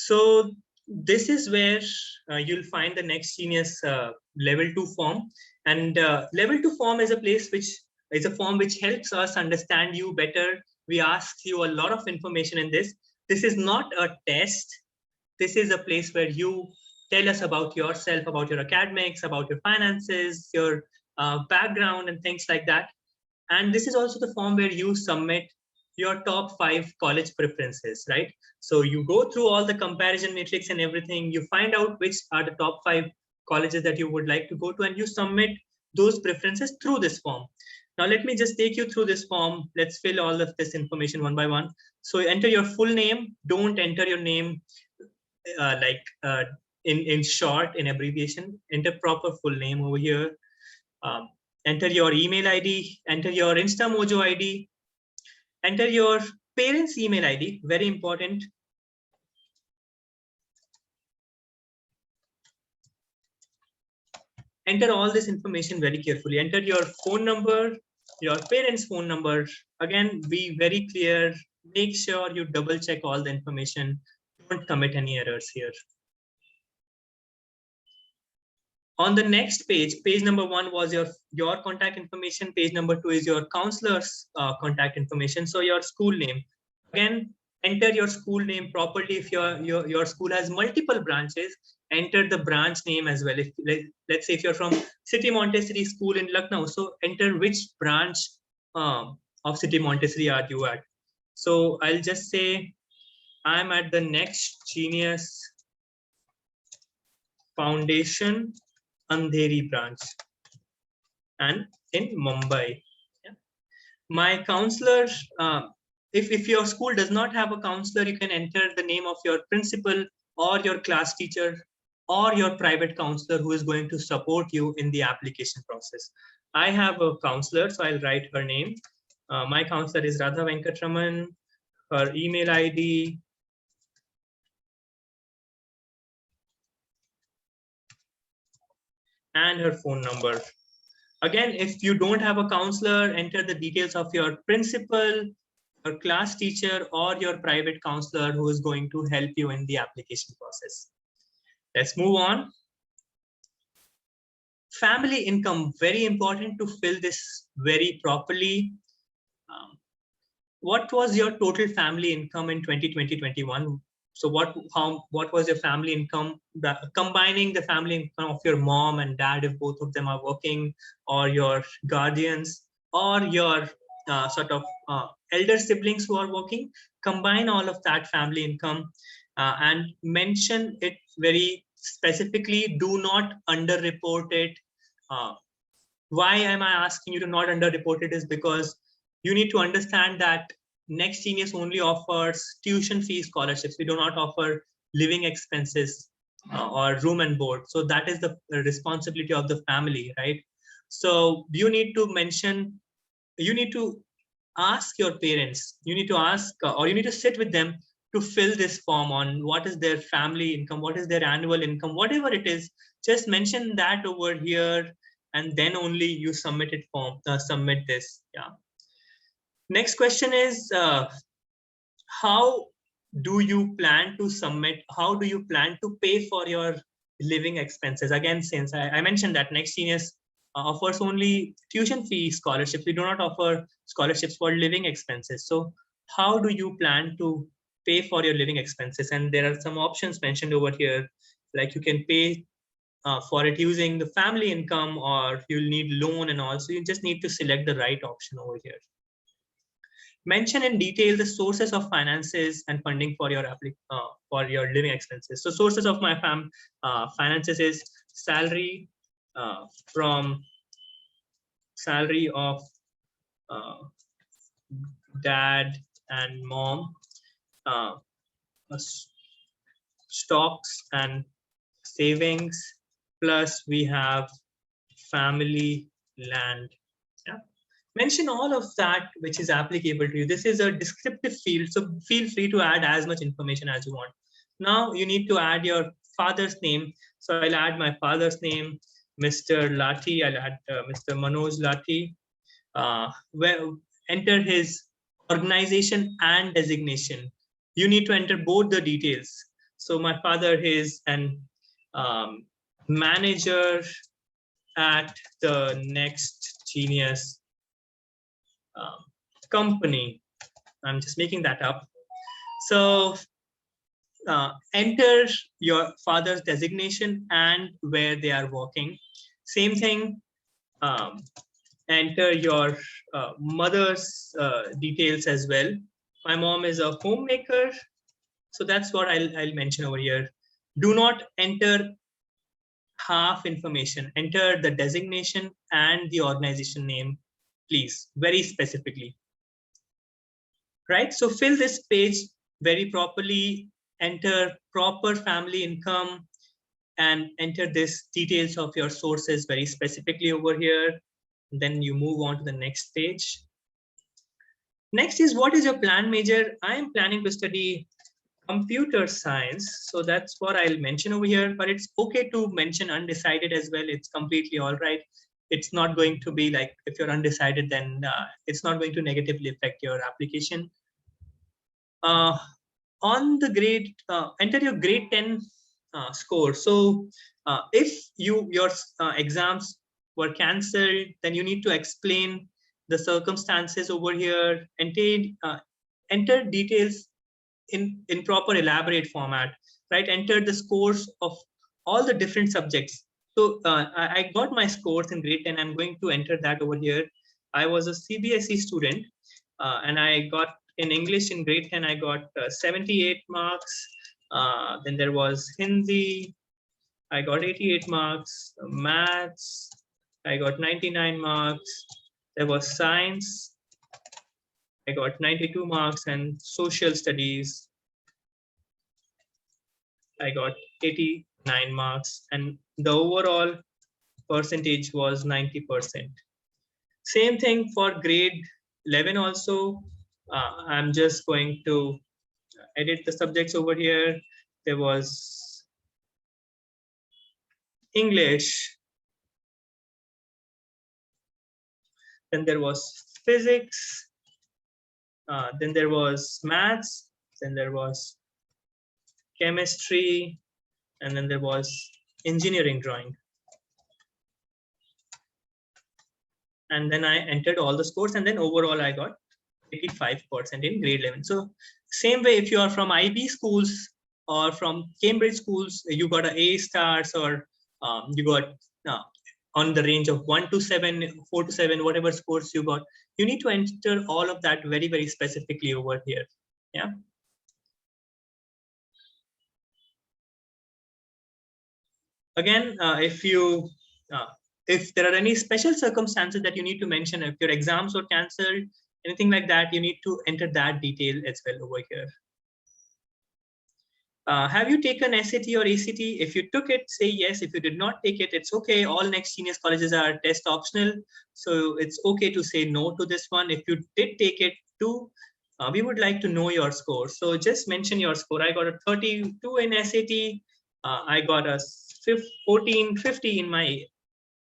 So this is where you'll find the Next Genius level 2 form. And level 2 form is a place which is a form which helps us understand you better. We ask you a lot of information in this. This is not a test. This is a place where you tell us about yourself, about your academics, about your finances, your background, and things like that. And this is also the form where you submit your top 5 college preferences, right? So you go through all the comparison matrix and everything, you find out which are the top 5 colleges that you would like to go to, and you submit those preferences through this form. Now, let me just take you through this form. Let's fill all of this information one by one. So enter your full name. Don't enter your name in short, in abbreviation. Enter proper full name over here. Um, Enter your email ID, enter your InstaMojo ID, enter your parents' email ID, very important. Enter all this information very carefully. Enter your phone number, your parents' phone number. Again, be very clear. Make sure you double check all the information. Don't commit any errors here. On the next page, page number 1 was your contact information. Page number 2 is your counselor's contact information. So your school name. Again, enter your school name properly. If your school has multiple branches, enter the branch name as well. If let's say if you're from City Montessori School in Lucknow, so enter which branch of City Montessori are you at. So I'll just say I'm at the Next Genius Foundation Andheri branch and in Mumbai. Yeah. My counselor, if your school does not have a counselor, you can enter the name of your principal or your class teacher or your private counselor who is going to support you in the application process. I have a counselor, so I'll write her name. My counselor is Radha Venkatraman. Her email ID and her phone number. Again, if you don't have a counselor, enter the details of your principal, your class teacher, or your private counselor who is going to help you in the application process. Let's move on. Family income, very important to fill this very properly. What was your total family income in 2020-21? So what was your family income, combining the family income of your mom and dad, if both of them are working, or your guardians, or your elder siblings who are working? Combine all of that family income and mention it very specifically. Do not underreport it. Why am I asking you to not underreport it is because you need to understand that Next Genius only offers tuition fee scholarships. We do not offer living expenses or room and board. So that is the responsibility of the family, right? So you need to mention, you need to ask your parents, you need to ask or you need to sit with them to fill this form on what is their family income, what is their annual income, whatever it is. Just mention that over here, and then only you submit it form, submit this. Yeah. Next question is, how do you plan to submit? How do you plan to pay for your living expenses? Again, since I mentioned that Next Genius offers only tuition fee scholarships, we do not offer scholarships for living expenses. So how do you plan to pay for your living expenses? And there are some options mentioned over here, like you can pay for it using the family income, or you'll need loan and all. So you just need to select the right option over here. Mention in detail the sources of finances and funding for your living expenses. So sources of my finances is salary from salary of dad and mom, stocks and savings, plus we have family land. Yeah. Mention all of that which is applicable to you. This is a descriptive field, so feel free to add as much information as you want. Now you need to add your father's name. So I'll add my father's name, Mr. Lathi. I'll add Mr. Manoj Lathi. Enter his organization and designation. You need to enter both the details. So my father is an manager at the Next Genius company. I'm just making that up. So enter your father's designation and where they are working. Same thing, enter your mother's details as well. My mom is a homemaker, so that's what I'll mention over here. Do not enter half information. Enter the designation and the organization name, please, very specifically. Right? So fill this page very properly, enter proper family income, and enter this details of your sources very specifically over here. And then you move on to the next page. Next is, what is your plan major? I am planning to study computer science. So that's what I'll mention over here, but it's okay to mention undecided as well. It's completely all right. It's not going to be like, if you're undecided, then it's not going to negatively affect your application. On the grade, enter your grade 10 score. So if your exams were cancelled, then you need to explain the circumstances over here, and enter details in proper elaborate format, right? Enter the scores of all the different subjects. So I got my scores in grade 10. I'm going to enter that over here. I was a CBSE student, and I got in English in grade 10, I got 78 marks. Then there was Hindi, I got 88 marks. Maths, I got 99 marks. There was science, I got 92 marks, and social studies, I got 89 marks, and the overall percentage was 90%. Same thing for grade 11 also. I'm just going to edit the subjects over here. There was English, then there was physics, then there was maths, then there was chemistry, and then there was engineering drawing. And then I entered all the scores, and then overall I got 85% in grade 11. So same way, if you are from IB schools or from Cambridge schools, you got a A stars, or you got on the range of 1 to 7, 4 to 7, whatever scores you got, you need to enter all of that very, very specifically over here. Yeah. Again, if there are any special circumstances that you need to mention, if your exams were cancelled, anything like that, you need to enter that detail as well over here. Have you taken SAT or ACT? If you took it, say yes. If you did not take it, it's okay. All Next Genius colleges are test optional, so it's okay to say no to this one. If you did take it too, we would like to know your score. So just mention your score. I got a 32 in SAT. I got a 1450 in my.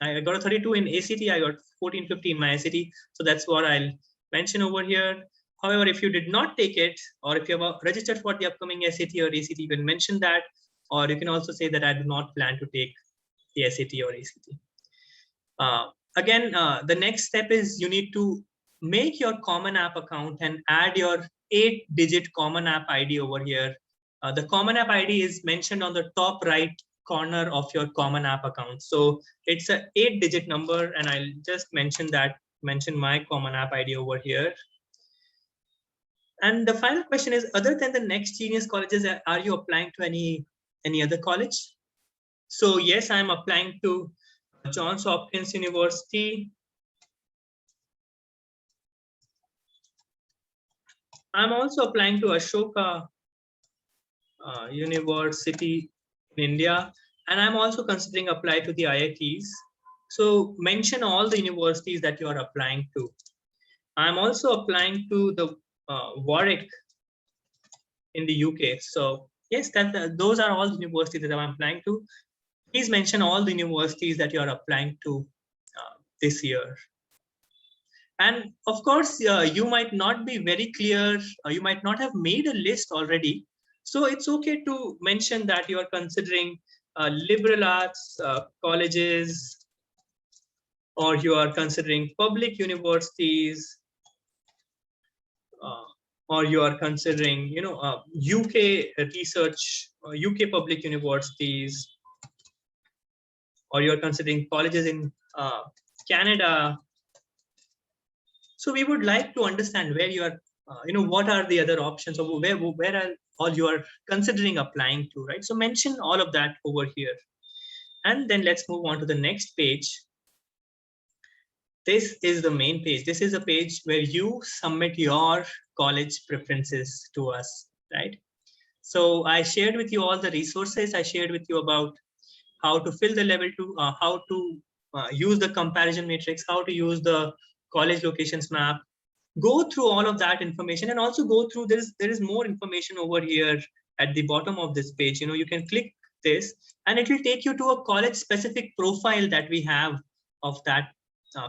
I got a 32 in ACT. I got 1450 in my SAT. So that's what I'll mention over here. However, if you did not take it, or if you have registered for the upcoming SAT or ACT, you can mention that, or you can also say that I do not plan to take the SAT or ACT. Again, the next step is you need to make your Common App account and add your 8-digit Common App ID over here. The Common App ID is mentioned on the top right corner of your Common App account. So it's an 8-digit number, and I'll just mention my Common App ID over here. And the final question is, other than the Next Genius colleges, are you applying to any other college? So yes, I'm applying to Johns Hopkins University. I'm also applying to Ashoka University in India, and I'm also considering apply to the IITs. So mention all the universities that you are applying to. I'm also applying to the Warwick in the UK. So yes, those are all the universities that I'm applying to. Please mention all the universities that you are applying to this year. And of course, you might not be very clear, you might not have made a list already. So it's okay to mention that you are considering liberal arts colleges, or you are considering public universities, uh, or you are considering, UK research, UK public universities, or you are considering colleges in Canada. So we would like to understand where you are, what are the other options, or where are all you are considering applying to, right? So mention all of that over here. And then let's move on to the next page. This is the main page. This is a page where you submit your college preferences to us, right? So I shared with you all the resources. I shared with you about how to fill the level 2, how to use the comparison matrix, how to use the college locations map. Go through all of that information, and also go through this. There is more information over here at the bottom of this page. You can click this and it will take you to a college specific profile that we have of that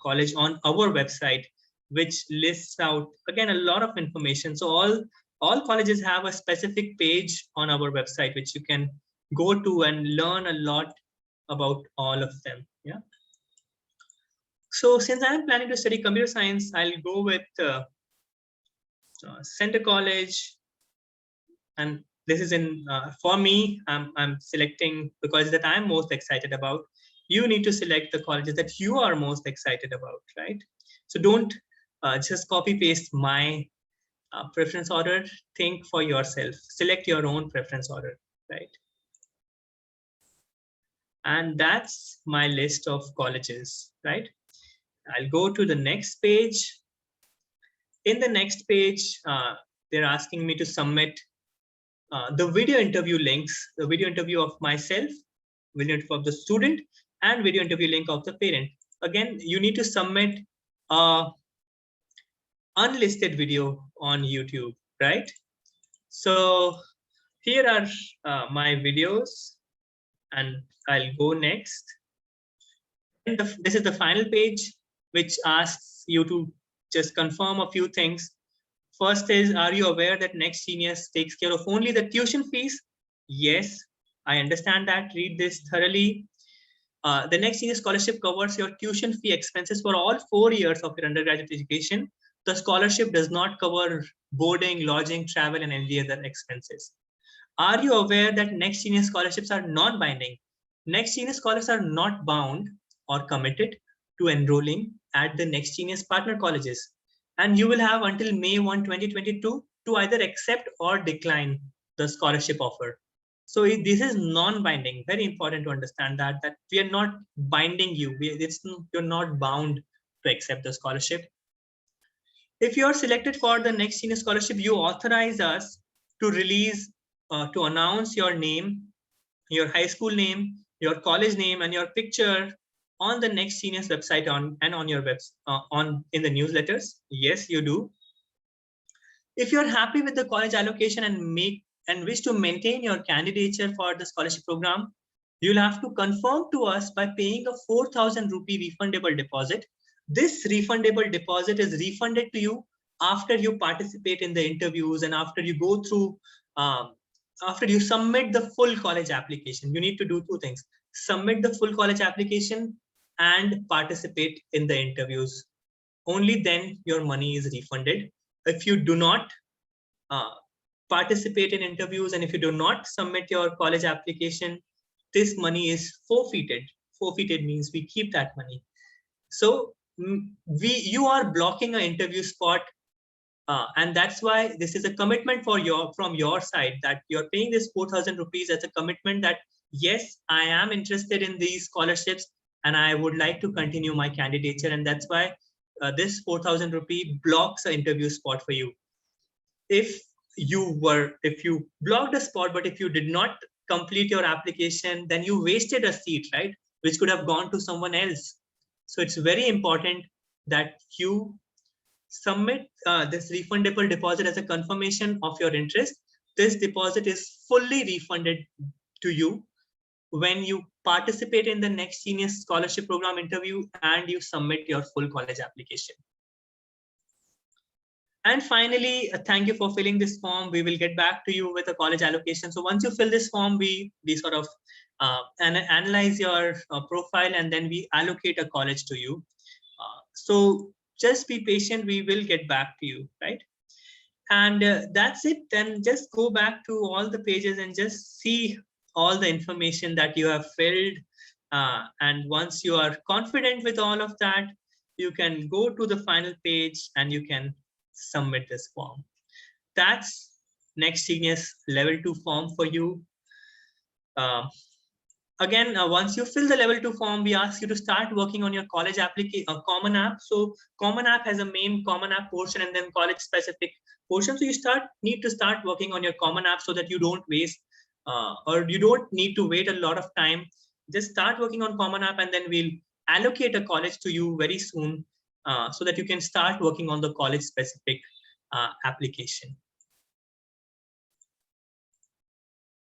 college on our website, which lists out again a lot of information. So all colleges have a specific page on our website which you can go to and learn a lot about all of them. Yeah. So since I'm planning to study computer science, I'll go with Center College. And this is in, for me, I'm selecting the colleges that I'm most excited about. You need to select the colleges that you are most excited about, right? So don't just copy paste my preference order. Think for yourself. Select your own preference order, right? And that's my list of colleges, right? I'll go to the next page. In the next page, they're asking me to submit the video interview links, the video interview of myself, video interview of the student, and video interview link of the parent. Again, you need to submit a unlisted video on YouTube, right? So here are my videos, and I'll go next. And this is the final page, which asks you to just confirm a few things. First is, are you aware that Next Genius takes care of only the tuition fees? Yes, I understand that. Read this thoroughly. The Next Genius Scholarship covers your tuition fee expenses for all 4 years of your undergraduate education. The scholarship does not cover boarding, lodging, travel, and any other expenses. Are you aware that Next Genius scholarships are non-binding? Next Genius scholars are not bound or committed to enrolling at the Next Genius partner colleges. And you will have until May 1, 2022 to either accept or decline the scholarship offer. So this is non-binding. Very important to understand that we are not binding you. You're not bound to accept the scholarship. If you are selected for the Next Genius scholarship, you authorize us to release, to announce your name, your high school name, your college name, and your picture on the Next Genius website and on your in the newsletters. Yes, you do. If you're happy with the college allocation and wish to maintain your candidature for the scholarship program, you'll have to confirm to us by paying a 4,000 rupee refundable deposit. This refundable deposit is refunded to you after you participate in the interviews and after you go through, after you submit the full college application. You need to do two things: submit the full college application and participate in the interviews. Only then your money is refunded. If you do not participate in interviews and if you do not submit your college application, this money is forfeited. Forfeited means we keep that money. So you are blocking an interview spot, and that's why this is a commitment from your side, that you're paying this 4,000 rupees as a commitment that yes, I am interested in these scholarships and I would like to continue my candidature, and that's why this 4,000 rupee blocks an interview spot for you. If you blocked a spot, but if you did not complete your application, then you wasted a seat, right? Which could have gone to someone else. So it's very important that you submit this refundable deposit as a confirmation of your interest. This deposit is fully refunded to you when you participate in the Next Genius scholarship program interview and you submit your full college application. And finally, thank you for filling this form. We will get back to you with a college allocation. So once you fill this form, we sort of analyze your profile, and then we allocate a college to you. So just be patient. We will get back to you, right? And that's it. Then just go back to all the pages and just see all the information that you have filled. And once you are confident with all of that, you can go to the final page and you can submit this form. That's Next Genius Level 2 form for you. Um, Again, once you fill the level 2 form, we ask you to start working on your college application, common app. So common app has a main common app portion and then college specific portion. So you need to start working on your common app so that you don't waste or you don't need to wait a lot of time. Just start working on common app, and then we'll allocate a college to you very soon so that you can start working on the college specific application.